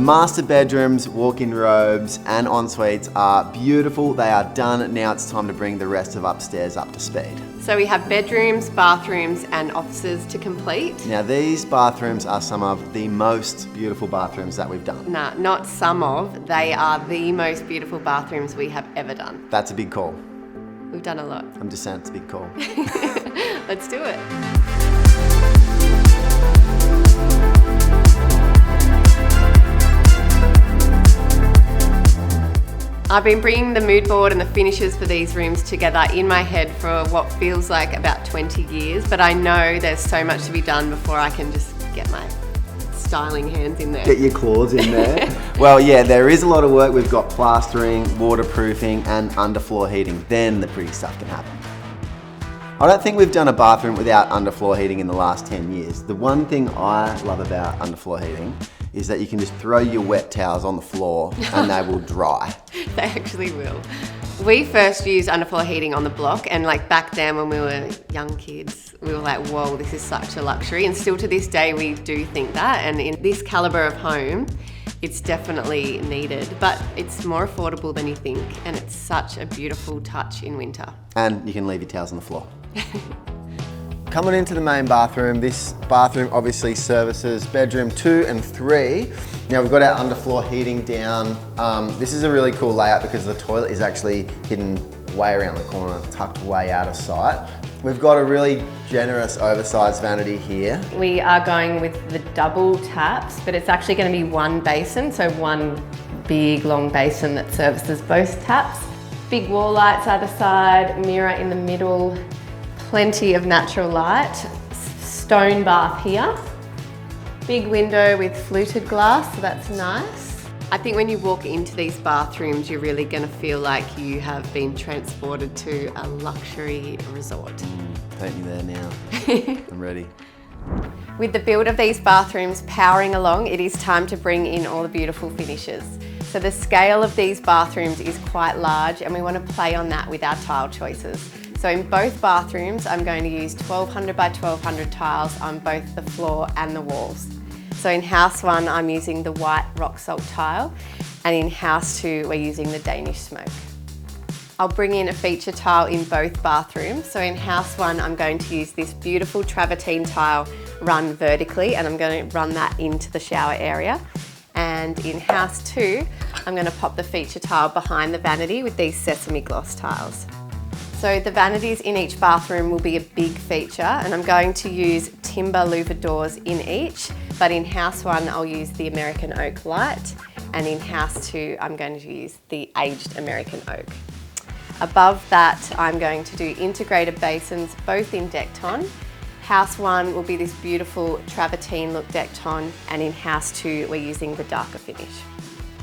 master bedrooms, walk-in robes and en-suites are beautiful. They are done. Now it's time to bring the rest of upstairs up to speed. So we have bedrooms, bathrooms and offices to complete. Now these bathrooms are some of the most beautiful bathrooms that we've done. Nah, not some of, they are the most beautiful bathrooms we have ever done. That's a big call. We've done a lot. I'm just saying it's a big call. Let's do it. I've been bringing the mood board and the finishes for these rooms together in my head for what feels like about 20 years, but I know there's so much to be done before I can just get my styling hands in there. Get your claws in there. Well, yeah, there is a lot of work. We've got plastering, waterproofing and underfloor heating. Then the pretty stuff can happen. I don't think we've done a bathroom without underfloor heating in the last 10 years. The one thing I love about underfloor heating is that you can just throw your wet towels on the floor and they will dry. They actually will. We first used underfloor heating on the block, and like back then when we were young kids, we were like, whoa, this is such a luxury. And still to this day, we do think that. And in this caliber of home, it's definitely needed, but it's more affordable than you think. And it's such a beautiful touch in winter. And you can leave your towels on the floor. Coming into the main bathroom, this bathroom obviously services bedroom 2 and 3. Now we've got our underfloor heating down. This is a really cool layout because the toilet is actually hidden way around the corner, tucked way out of sight. We've got a really generous oversized vanity here. We are going with the double taps, but it's actually going to be one basin, so one big long basin that services both taps. Big wall lights either side, mirror in the middle, plenty of natural light, stone bath here. Big window with fluted glass, so that's nice. I think when you walk into these bathrooms, you're really going to feel like you have been transported to a luxury resort. Take me there now. I'm ready. With the build of these bathrooms powering along, it is time to bring in all the beautiful finishes. So the scale of these bathrooms is quite large and we want to play on that with our tile choices. So in both bathrooms, I'm going to use 1200 by 1200 tiles on both the floor and the walls. So in house 1, I'm using the white rock salt tile, and in house 2, we're using the Danish smoke. I'll bring in a feature tile in both bathrooms. So in house 1, I'm going to use this beautiful travertine tile run vertically, and I'm going to run that into the shower area. And in house 2, I'm going to pop the feature tile behind the vanity with these sesame gloss tiles. So the vanities in each bathroom will be a big feature, and I'm going to use timber louvered doors in each, but in house 1 I'll use the American oak light, and in house 2 I'm going to use the aged American oak. Above that I'm going to do integrated basins, both in Decton. House 1 will be this beautiful travertine look Decton, and in house 2 we're using the darker finish.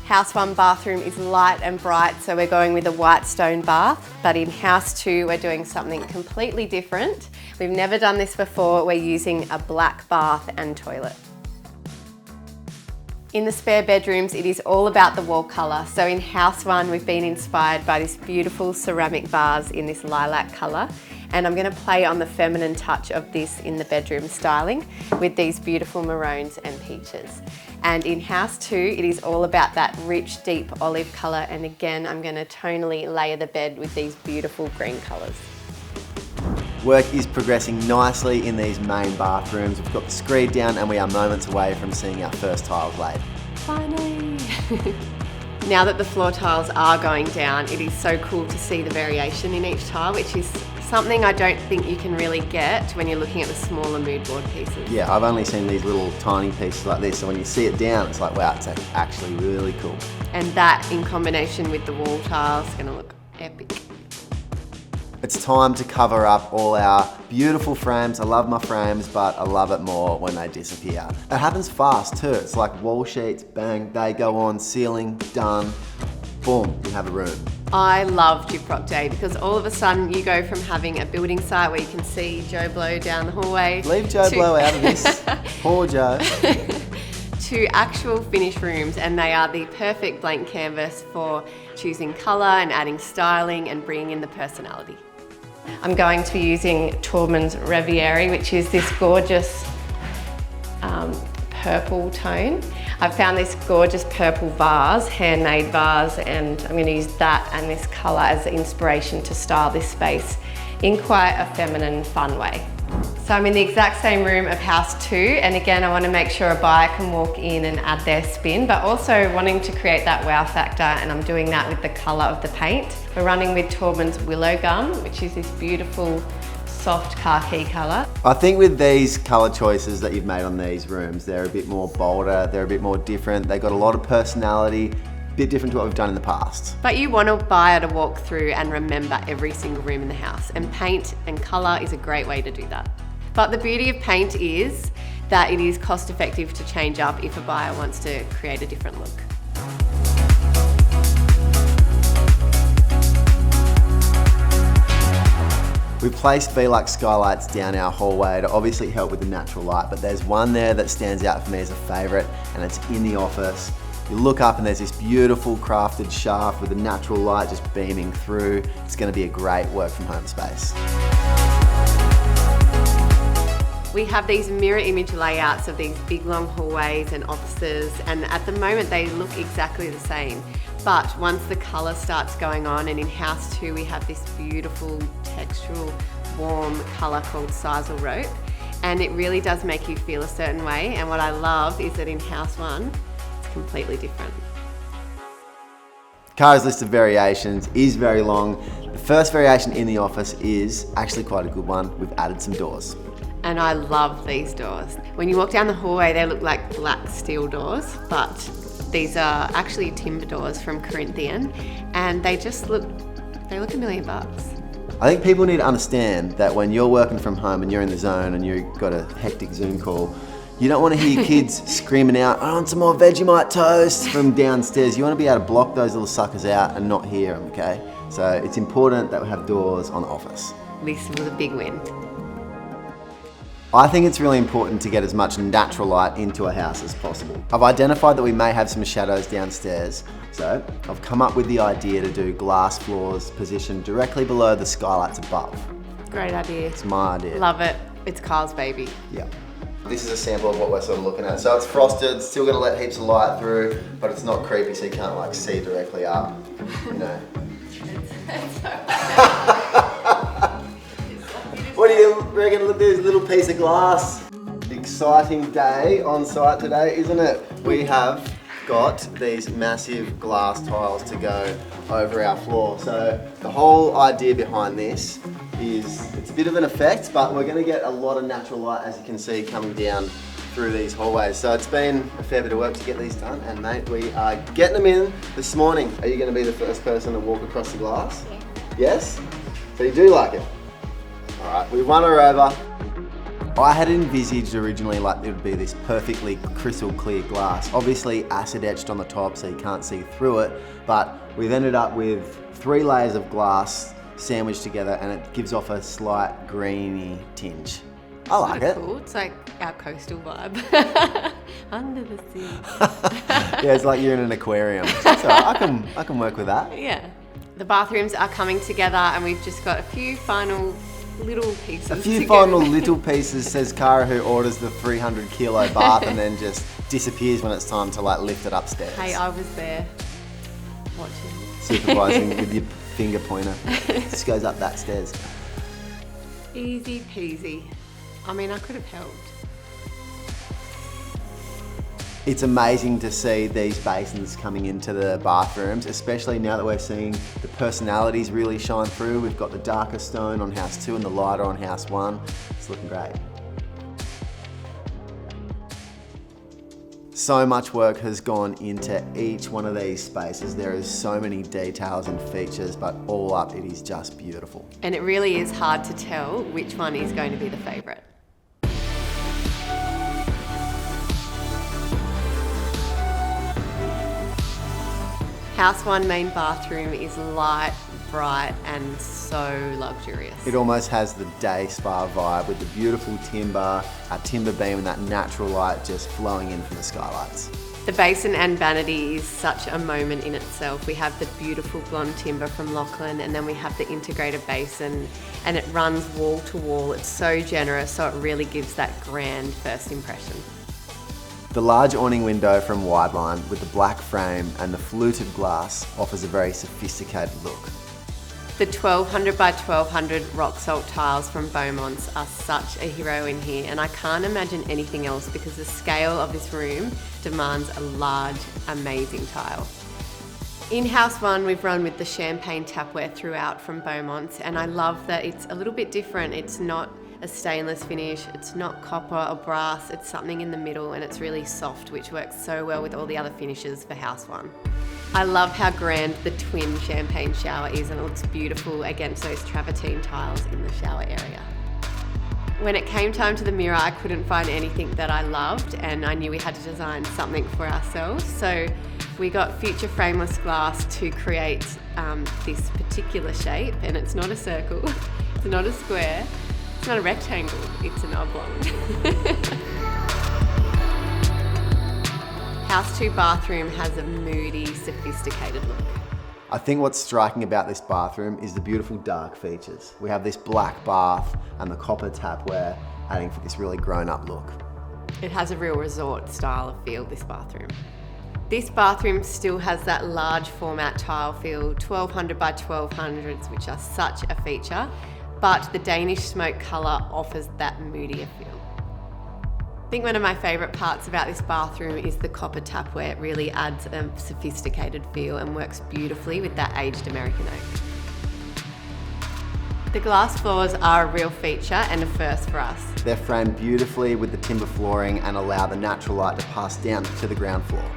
House 1 bathroom is light and bright, so we're going with a white stone bath, but in house 2 we're doing something completely different. We've never done this before, we're using a black bath and toilet. In the spare bedrooms, it is all about the wall colour. So in house 1 we've been inspired by this beautiful ceramic vase in this lilac colour, and I'm going to play on the feminine touch of this in the bedroom styling with these beautiful maroons and peaches. And in house 2, it is all about that rich, deep olive colour, and again, I'm going to tonally layer the bed with these beautiful green colours. Work is progressing nicely in these main bathrooms. We've got the screed down and we are moments away from seeing our first tiles laid. Finally! Now that the floor tiles are going down, it is so cool to see the variation in each tile, which is something I don't think you can really get when you're looking at the smaller mood board pieces. Yeah, I've only seen these little tiny pieces like this, so when you see it down, it's like, wow, it's actually really cool. And that in combination with the wall tiles is going to look epic. It's time to cover up all our beautiful frames. I love my frames, but I love it more when they disappear. It happens fast too. It's like wall sheets, bang, they go on, ceiling, done, boom, you have a room. I love Gyprock Day because all of a sudden you go from having a building site where you can see Joe Blow down the hallway. Leave Joe Blow out of this. Poor Joe. To actual finished rooms, and they are the perfect blank canvas for choosing colour and adding styling and bringing in the personality. I'm going to be using Taubman's Riviera, which is this gorgeous purple tone. I've found this gorgeous purple vase, handmade vase, and I'm going to use that and this colour as the inspiration to style this space in quite a feminine, fun way. So I'm in the exact same room of house 2, and again I want to make sure a buyer can walk in and add their spin, but also wanting to create that wow factor, and I'm doing that with the colour of the paint. We're running with Taubman's Willow Gum, which is this beautiful soft khaki colour. I think with these colour choices that you've made on these rooms, they're a bit more bolder, they're a bit more different, they've got a lot of personality, a bit different to what we've done in the past. But you want a buyer to walk through and remember every single room in the house, and paint and colour is a great way to do that. But the beauty of paint is that it is cost effective to change up if a buyer wants to create a different look. We've placed Velux skylights down our hallway to obviously help with the natural light, but there's one there that stands out for me as a favourite, and it's in the office. You look up and there's this beautiful crafted shaft with the natural light just beaming through. It's going to be a great work from home space. We have these mirror image layouts of these big long hallways and offices, and at the moment they look exactly the same. But once the colour starts going on, and in house 2 we have this beautiful textural warm colour called sisal rope, and it really does make you feel a certain way, and what I love is that in house 1 it's completely different. Cara's list of variations is very long. The first variation in the office is actually quite a good one. We've added some doors. And I love these doors. When you walk down the hallway, they look like black steel doors, but these are actually timber doors from Corinthian, and they look $1 million. I think people need to understand that when you're working from home and you're in the zone and you've got a hectic Zoom call, you don't want to hear your kids screaming out, "I want some more Vegemite toast" from downstairs. You want to be able to block those little suckers out and not hear them, okay? So it's important that we have doors on the office. This was a big win. I think it's really important to get as much natural light into a house as possible. I've identified that we may have some shadows downstairs, so I've come up with the idea to do glass floors positioned directly below the skylights above. Great idea. It's my idea. Love it. It's Kyle's baby. Yeah. This is a sample of what we're sort of looking at. So it's frosted, still gonna let heaps of light through, but it's not creepy so you can't like see directly up, you know. What do you reckon? Look, there's a little piece of glass. Exciting day on site today, isn't it? We have got these massive glass tiles to go over our floor. So the whole idea behind this is, it's a bit of an effect, but we're gonna get a lot of natural light, as you can see, coming down through these hallways. So it's been a fair bit of work to get these done, and mate, we are getting them in this morning. Are you gonna be the first person to walk across the glass? Yeah. Yes? So you do like it? All right, we've won her over. I had envisaged originally like it would be this perfectly crystal clear glass, obviously acid etched on the top so you can't see through it, but we've ended up with 3 layers of glass sandwiched together, and it gives off a slight greeny tinge. I like it. Cool. It's like our coastal vibe. Under the sea. Yeah, it's like you're in an aquarium. So I can work with that. Yeah. The bathrooms are coming together, and we've just got a few final little pieces. A few final little pieces, says Cara, who orders the 300 kilo bath and then just disappears when it's time to like lift it upstairs. Hey, I was there watching. Supervising with your finger pointer. Just goes up that stairs. Easy peasy. I mean, I could have helped. It's amazing to see these basins coming into the bathrooms, especially now that we're seeing the personalities really shine through. We've got the darker stone on house 2 and the lighter on house 1. It's looking great. So much work has gone into each one of these spaces. There is so many details and features, but all up it is just beautiful. And it really is hard to tell which one is going to be the favourite. House 1 main bathroom is light, bright, and so luxurious. It almost has the day spa vibe with the beautiful timber, a timber beam and that natural light just flowing in from the skylights. The basin and vanity is such a moment in itself. We have the beautiful blonde timber from Lachlan, and then we have the integrated basin, and it runs wall to wall. It's so generous, so it really gives that grand first impression. The large awning window from Wideline with the black frame and the fluted glass offers a very sophisticated look. The 1200 by 1200 rock salt tiles from Beaumont's are such a hero in here, and I can't imagine anything else because the scale of this room demands a large, amazing tile. In House 1, we've run with the champagne tapware throughout from Beaumont's, and I love that it's a little bit different. It's not a stainless finish, it's not copper or brass, it's something in the middle, and it's really soft, which works so well with all the other finishes for House 1. I love how grand the twin champagne shower is, and it looks beautiful against those travertine tiles in the shower area. When it came time to the mirror, I couldn't find anything that I loved, and I knew we had to design something for ourselves. So we got Future Frameless Glass to create this particular shape, and it's not a circle, it's not a square, it's not a rectangle, it's an oblong. House 2 bathroom has a moody, sophisticated look. I think what's striking about this bathroom is the beautiful dark features. We have this black bath and the copper tapware adding for this really grown-up look. It has a real resort style of feel, this bathroom. This bathroom still has that large format tile feel, 1200 by 1200s, which are such a feature, but the Danish smoke colour offers that moodier feel. I think one of my favourite parts about this bathroom is the copper tapware. It really adds a sophisticated feel and works beautifully with that aged American oak. The glass floors are a real feature and a first for us. They're framed beautifully with the timber flooring and allow the natural light to pass down to the ground floor.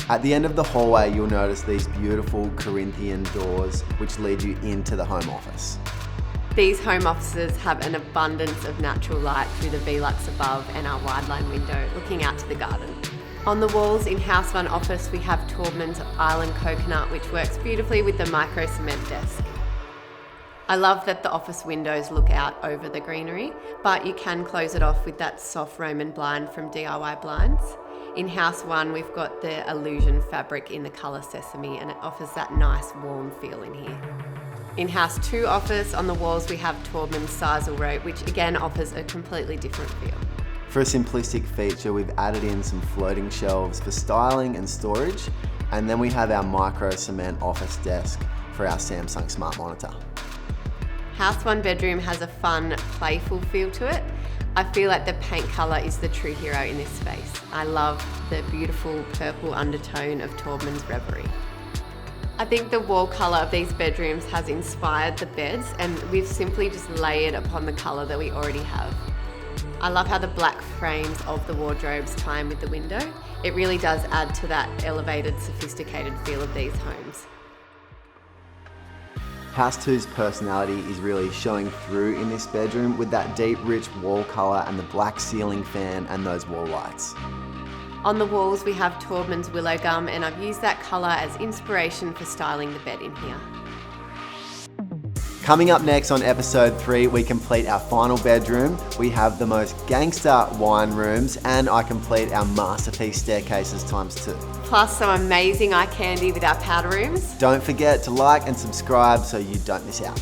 At the end of the hallway, you'll notice these beautiful Corinthian doors which lead you into the home office. These home offices have an abundance of natural light through the Velux above and our Wideline window looking out to the garden. On the walls in House 1 office, we have Taubman's Island Coconut, which works beautifully with the micro cement desk. I love that the office windows look out over the greenery, but you can close it off with that soft Roman blind from DIY Blinds. In House 1, we've got the Illusion fabric in the colour sesame, and it offers that nice warm feel in here. In House 2 office, on the walls we have Taubman's Sisal Rope, which again offers a completely different feel. For a simplistic feature, we've added in some floating shelves for styling and storage, and then we have our micro cement office desk for our Samsung Smart Monitor. House 1 bedroom has a fun, playful feel to it. I feel like the paint colour is the true hero in this space. I love the beautiful purple undertone of Taubman's Reverie. I think the wall colour of these bedrooms has inspired the beds, and we've simply just layered upon the colour that we already have. I love how the black frames of the wardrobes tie in with the window. It really does add to that elevated, sophisticated feel of these homes. House 2's personality is really showing through in this bedroom with that deep, rich wall colour and the black ceiling fan and those wall lights. On the walls we have Taubman's Willow Gum, and I've used that colour as inspiration for styling the bed in here. Coming up next on episode 3, we complete our final bedroom. We have the most gangster wine rooms, and I complete our masterpiece staircases ×2. Plus some amazing eye candy with our powder rooms. Don't forget to like and subscribe so you don't miss out.